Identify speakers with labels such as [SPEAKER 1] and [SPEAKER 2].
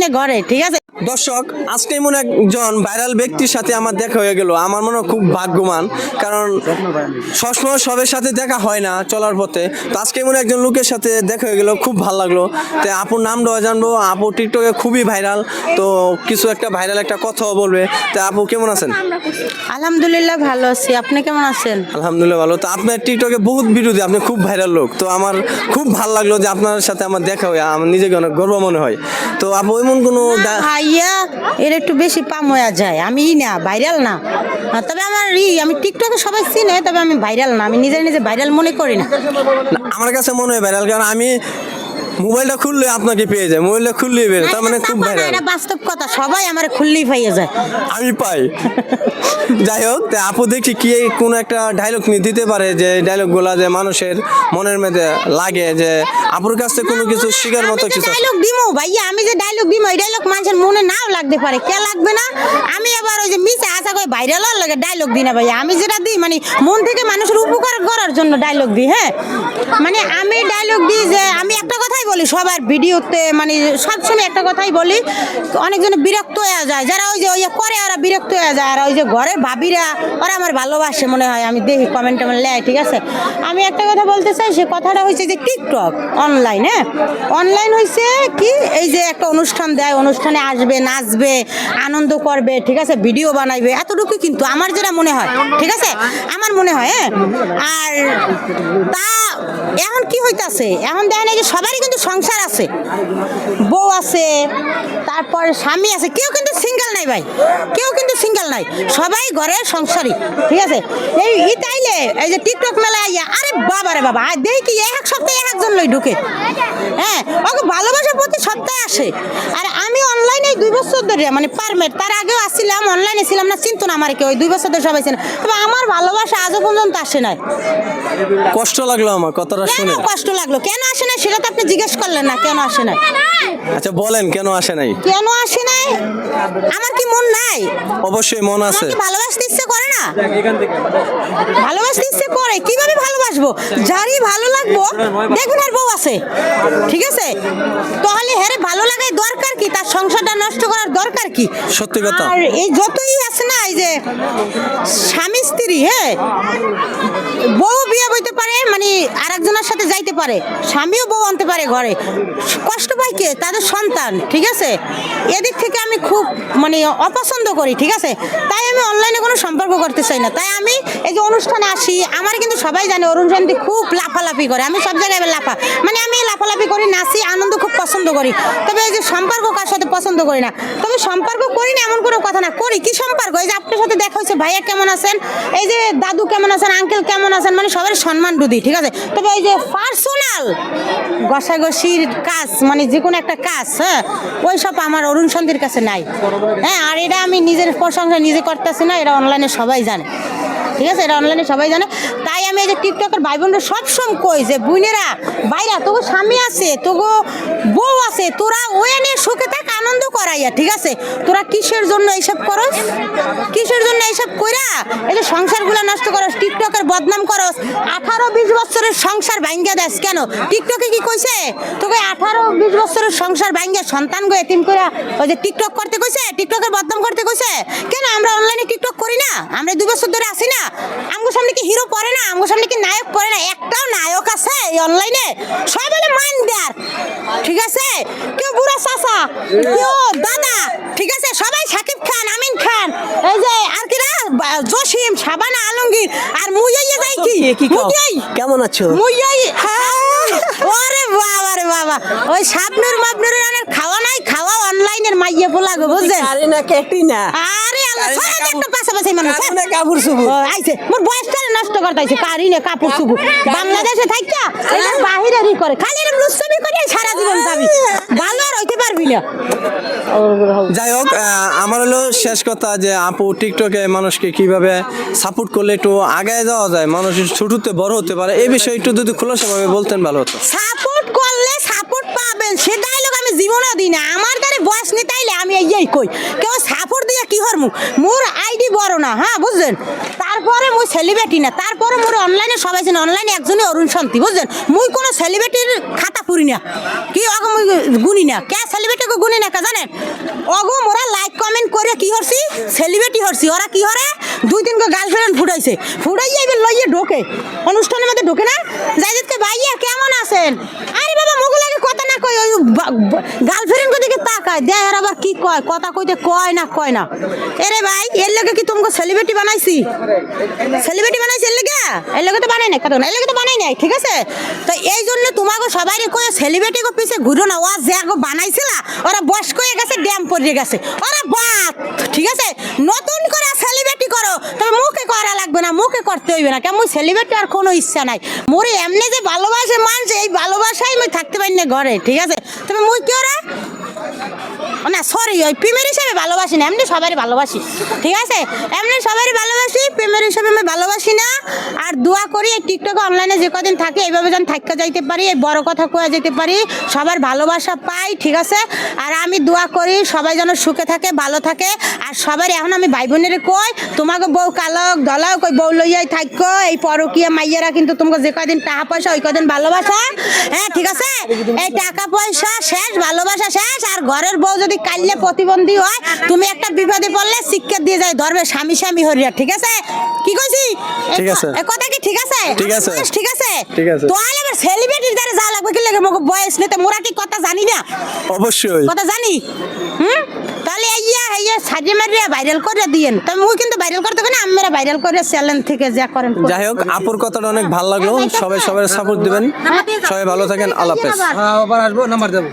[SPEAKER 1] অনলাইনে ঘরে, ঠিক আছে।
[SPEAKER 2] দর্শক, আজকে এমন একজন ভাইরাল ব্যক্তির সাথে আমার দেখা হয়ে গেল। আমার মনে হয় খুব ভাগ্যবান, কারণ সবসময় সবার সাথে দেখা হয় না চলার পথে। তো আজকে এমন একজন লোকের সাথে দেখা হয়ে গেল, খুব ভালো লাগলো। তো আপুর নামটাও জানবো। আপু টিকটকে খুবই ভাইরাল, তো কিছু একটা ভাইরাল একটা কথাও বলবে। তো আপু কেমন আছেন?
[SPEAKER 1] আলহামদুলিল্লাহ ভালো আছি, আপনি কেমন আছেন?
[SPEAKER 2] আলহামদুলিল্লাহ ভালো। তো আপনার টিকটকে বহুত ভিডিও দিয়ে আপনি খুব ভাইরাল লোক, তো আমার খুব ভালো লাগলো যে আপনার সাথে আমার দেখা হয়, আমার নিজেকে অনেক গর্ব মনে হয়। তো আপু এমন কোনো
[SPEAKER 1] ভাইয়া এর একটু বেশি পাম হয়ে যায়, আমি না ভাইরাল না, তবে আমি টিকটকে সবাই চিনে, তবে আমি ভাইরাল না, আমি নিজে নিজে ভাইরাল মনে করি না।
[SPEAKER 2] আমার কাছে মনে হয় ভাইরাল, কারণ আমি মোবাইলটা খুললে আপনাকে পেয়ে যায়, মোবাইলটা খুললেই বের, তার মানে খুব ভাইরাল।
[SPEAKER 1] এটা বাস্তব কথা, সবাই আমার খুললেই পাইয়ে যায়,
[SPEAKER 2] আমি পাই। যাই হোক, তা আপু দেখি কি কোনো একটা ডায়লগ নিয়ে দিতে পারে, যে ডায়লগগুলা যে মানুষের মনের মধ্যে লাগে, যে আপুর কাছ থেকে কোনো কিছু শিখার মতো কিছু।
[SPEAKER 1] ডায়লগ দিমো ভাইয়া, আমি যে ডায়লগ দিমো এই ডায়লগ মানুষের মনে নাও লাগতে পারে, কে লাগবে না। আমি আবার ওই যে মিছে আশা করে ভাইরাল হওয়ার লাগে ডায়লগ দিই না ভাইয়া, আমি যেটা দিই মানে মন থেকে মানুষের উপকার করার জন্য ডায়লগ দিই। হ্যাঁ, মানে আমি ডায়লগ দিই যে আমি একটা কথাই বলি সবার ভিডিওতে, মানে সবসময় একটা কথাই বলি, অনেকজনে বিরক্ত হয়ে যায়, যারা ওই যে করে ওরা বিরক্ত হয়ে যায়, আর ওই যে ঘরের ভাবিরা ওরা আমার ভালোবাসে মনে হয়, আমি দেখি কমেন্ট লেয়, ঠিক আছে। আমি একটা কথা বলতে চাই, সে কথাটা হয়েছে যে টিকটক অনলাইন, হ্যাঁ অনলাইন হয়েছে কি, এই যে একটা অনুষ্ঠান দেয়, অনুষ্ঠানে আসবে, নাচবে, আনন্দ করবে, ঠিক আছে, ভিডিও বানাইবে, এতটুকু কিন্তু আমার যেটা মনে হয়, ঠিক আছে, আমার মনে হয়। হ্যাঁ, আর তা এখন কি হইতাছে, এখন দেখেন এই যে সবারই কিন্তু সংসার আছে, বউ আছে, তারপর স্বামী আছে, কেউ কিন্তু সিঙ্গেল নাই ভাই, কেউ কিন্তু সিঙ্গেল নাই, সবাই ঘরে সংসারী, ঠিক আছে। এই তাইলে এই যে টিকটক মেলায় আইয়া, আরে বাবা রে বাবা, দেখি এক সপ্তাহে এক একজন লই ঢুকে, হ্যাঁ ওকে ভালোবাসার প্রতি সপ্তাহে আসে। আর আমি অনলাইনে 2 বছর ধরে, মানে পারমেট, তার আগেও আসছিলাম, অনলাইনে ছিলাম না, চিন্তা না আমার কেউ, 2 বছর ধরে সবাই চেনে, তবে আমার ভালোবাসা আজও পর্যন্ত আসে নাই।
[SPEAKER 2] কষ্ট লাগলো আমার কথাটা শুনে।
[SPEAKER 1] কষ্ট লাগলো কেন আসে নাই সেটা তো আপনি জিজ্ঞেস করলেন না, কেন আসে নাই।
[SPEAKER 2] আচ্ছা বলেন, কেন আসে নাই?
[SPEAKER 1] কেন আসে নাই, আমার কি মন নাই?
[SPEAKER 2] অবশ্যই মন আছে।
[SPEAKER 1] ভালোবাসতে ইচ্ছে করে না, ভালোবাসতে ইচ্ছে করে, কিভাবে ভালোবাসবো, যারই ভালো লাগবো দেখুন আর বউ আছে, ঠিক আছে, তাহলে হ্যাঁ ভালো লাগাই দরকার কি, তার সংসারটা নষ্ট করার দরকার কি?
[SPEAKER 2] সত্যি কথা।
[SPEAKER 1] আর এই যতই আছে না, এই যে স্বামী স্ত্রী, হ্যাঁ বউ বিয়ে বইতে পারে, মানে আরেকজনের সাথে যাইতে পারে, স্বামীও বউ আনতে পারে ঘরে, কষ্ট পায় কে, তাদের সন্তান, ঠিক আছে। এদিক থেকে আমি খুব মানে অপছন্দ করি, ঠিক আছে, তাই আমি অনলাইনে কোনো সম্পর্ক করতে চাই না। তাই আমি এই যে অনুষ্ঠানে আসি, আমার কিন্তু সবাই জানে অরুণ শান্তি খুব লাফালাফি করে, আমি সব জায়গায় লাফা, মানে আমি লাফালাফি করি, নাচি, আনন্দ খুব পছন্দ করি, তবে এই যে সম্পর্ক কার সাথে পছন্দ করি না, তবে সম্পর্ক করি না এমন কোনো কথা না, করি কি সম্পর্ক, এই যে আপনার সাথে দেখা হয়েছে, ভাইয়া কেমন আছেন, এই যে দাদু কেমন আছেন, আঙ্কেল কেমন আছেন, মানে সবার সম্মান দিই, ঠিক আছে। তবে এই যে পার্সোনাল ঘষাঘষির কাজ, মানে যে কোনো একটা কাজ, হ্যাঁ ওই সব আমার অরুণ শান্তির কাছে নাই। হ্যাঁ, আর এটা আমি নিজের প্রশংসা নিজে করতেছি না, এটা অনলাইনে সবাই জানে, ঠিক আছে, এটা অনলাইনে সবাই জানে। তাই আমি এই যে টিকটকের ভাই বোনরা সবসময় কই যে বোনেরা ভাইরা, তোকে স্বামী আছে, তোকে বউ আছে, তোরা ওই নিয়ে সুখে থাক, আনন্দ করাইয়া, ঠিক আছে, তোরা কিসের জন্য এইসব করস, কিসের জন্য এইসব কইরা এই যে সংসারগুলো নষ্ট করস, টিকটকের বদনাম করস, 18-20 বছরের সংসার ভাঙ্গা দেস কেন? টিকটকে কি কইছে তোকে 18-20 বছরের সংসার ভাঙ্গা সন্তান গো এতিম কইরা ওই যে টিকটক করতে কইছে, টিকটকের বদনাম করতে কইছে কেন? আমরা অনলাইনে টিকটক করি না, আমরা 2 বছর ধরে আসি না, আমগো সামনে কি হিরো পড়ে না, আমগো সামনে কি নায়ক পড়ে না, একটাও নায়ক আছে এই অনলাইনে, সবাই বলে মান দেয়ার, ঠিক আছে, কেউ বুড়া চাচা, কেউ দাদা, ঠিক আছে, সবাই শাকিব খান, আমিন খান, এই যে আর কি না জসিম, শাবানা আলমগীর, আর মুইয়াইয়া যাই কি মুইয়াই,
[SPEAKER 2] কেমন আছো?
[SPEAKER 1] মুইয়াই, ওরে বাবা রে বাবা, ওই শাবনুর মাবনুরের আনার খাওয়া নাই, খাওয়া অনলাইনের মাইয়া পোলা গো, বুঝছেন?
[SPEAKER 2] আরে না কেটি না,
[SPEAKER 1] আরে আল্লাহ ছয় একটা পাশাপাশি মানুষ
[SPEAKER 2] কাপড় সুবু
[SPEAKER 1] আইছে, মোর বয়সটা নষ্ট করতেছে, কারি না কাপড় সুবু, বাংলাদেশে থাইকা এটা বাহিরেরই করে, খালি এরকম লুচ্ছামি করে সারা জীবন যাবি, ভালো আর হইতে পারবি না।
[SPEAKER 2] যাই হোক, আমার হলো শেষ কথা যে আপু টিকটকে মানুষকে কিভাবে সাপোর্ট করলে একটু আগায় যাওয়া যায়, মানুষ ছোটতে বড় হতে পারে, এই বিষয়ে একটু যদি খোলাসাভাবে বলতেন ভালো হতো।
[SPEAKER 1] সাপোর্ট করলে সাপোর্ট পাবেন, সে ডায়লগ আমি জীবনেও দিই না, আমার দ্বারে বয়স নেই তাইলে আমি এই কই, কেউ সাপোর্ট দিয়ে কি হরমু, মোর আইডি বড় না, হ্যাঁ বুঝলেন, তারপরে মুই সেলিব্রিটি না, তারপরে মোর অনলাইনে সবাই জানে অনলাইনে একজনই অরুণ শান্তি, বুঝছেন? মুই কোনো সেলিব্রিটির খাতা পুরি না, কি অগো মুই গুনি না, কে সেলিব্রিটিকে গুনি না কে জানেন? অগো মোরা লাইক কমেন্ট করে কি হরছি, সেলিব্রিটি হরছি। ওরা কি হরে, 2-3 গো গার্লফ্রেন্ড ফুটাইছে, ফুটাইয়া এবার লইয়ে ঢোকে অনুষ্ঠানের মধ্যে, ঢোকে না? জাইদকে ভাইয়া কেমন আছেন? আরে বাবা মোগুলাকে কথা না কই, ওই গার্লফ্রেন্ড দিকে তাকায় দেয়, আর আবার কি কয়, কথা কইতে কয় না। এরে ভাই, এর লগে কি তোমাকে সেলিব্রিটি বানাইছি? সেলিব্রিটি বানাইছি এর লগে তো বানাই নাই, কথা না, এর লগে তো বানাই নাই, ঠিক আছে? তো এই জন্য তোমাকে সবাই কয়ে সেলিব্রিটি গো পিছে ঘুরো না। ওয়া যে গো বানাইছিলা ওরা বয়স্ক হয়ে গেছে, ড্যাম পড়ে গেছে, ওরা বাত, ঠিক আছে? নতুন করে সেলিব্রিটি করো, তবে মুখে করা লাগবে না, মুখে করতে হইবে না, কেমন সেলিব্রিটি আর কোনো ইচ্ছা নাই। মোরে এমনি যে ভালোবাসে মানছে, এই ভালোবাসাই মই থাকতে পারি না ঘরে, ঠিক আছে? তবে মুই কি ওরা না, সরি, ওই প্রেমের হিসাবে ভালোবাসি না, এমনি সবারই ভালোবাসি, ঠিক আছে? এমনি সবারই ভালোবাসি, প্রেমের হিসাবে আমি ভালোবাসি না। আর দোয়া করি এই টিকটক অনলাইনে যে কদিন থাকি এইভাবে যেন থাকতে যাইতে পারি, এই বড় কথা কয়ে যেতে পারি, সবার ভালোবাসা পাই, ঠিক আছে? আর আমি দোয়া করি সবাই যেন সুখে থাকে, ভালো থাকে। আর সবার এখন আমি ভাই বোনের কই, তোমাকে বউ কালক দলাও কই বউ লইয়াই থাকো, এই পরকীয়া মাইয়েরা কিন্তু তোমাকে যে কদিন টাকা পয়সা ওই কদিন ভালোবাসা, হ্যাঁ ঠিক আছে? এই টাকা পয়সা শেষ, ভালোবাসা শেষ। আর ঘরের বউ যদি কাইলে প্রতিবন্ধী হয়, তুমি একটা বিপদে পড়লে শিক্ষা দিয়ে যায় ধরবে স্বামী হরিয়া, ঠিক আছে? কি কইছি?
[SPEAKER 2] ঠিক আছে।
[SPEAKER 1] এ কথা কি ঠিক আছে?
[SPEAKER 2] ঠিক আছে।
[SPEAKER 1] ঠিক আছে।
[SPEAKER 2] ঠিক আছে।
[SPEAKER 1] তো আবার সেলিব্রিটির দ্বারা যা লাগবে কি লাগে, মগো বয়স নিতে মোরা কি কথা জানি না?
[SPEAKER 2] অবশ্যই
[SPEAKER 1] কথা জানি। তাহলে ইয়া সাজে মারিয়া ভাইরাল করে দিয়েন। তবে মুই কিন্তু ভাইরাল করতে পারি না, আমরা ভাইরাল করে চ্যালেঞ্জ থেকে যা করেন।
[SPEAKER 2] যাই হোক, আপুর কথাটা অনেক ভালো লাগলো। সবাই সবার সাপোর্ট দিবেন, সবাই ভালো থাকেন, আল্লাহ হাফেজ।
[SPEAKER 3] আবার আসবো, নাম্বার দেবো।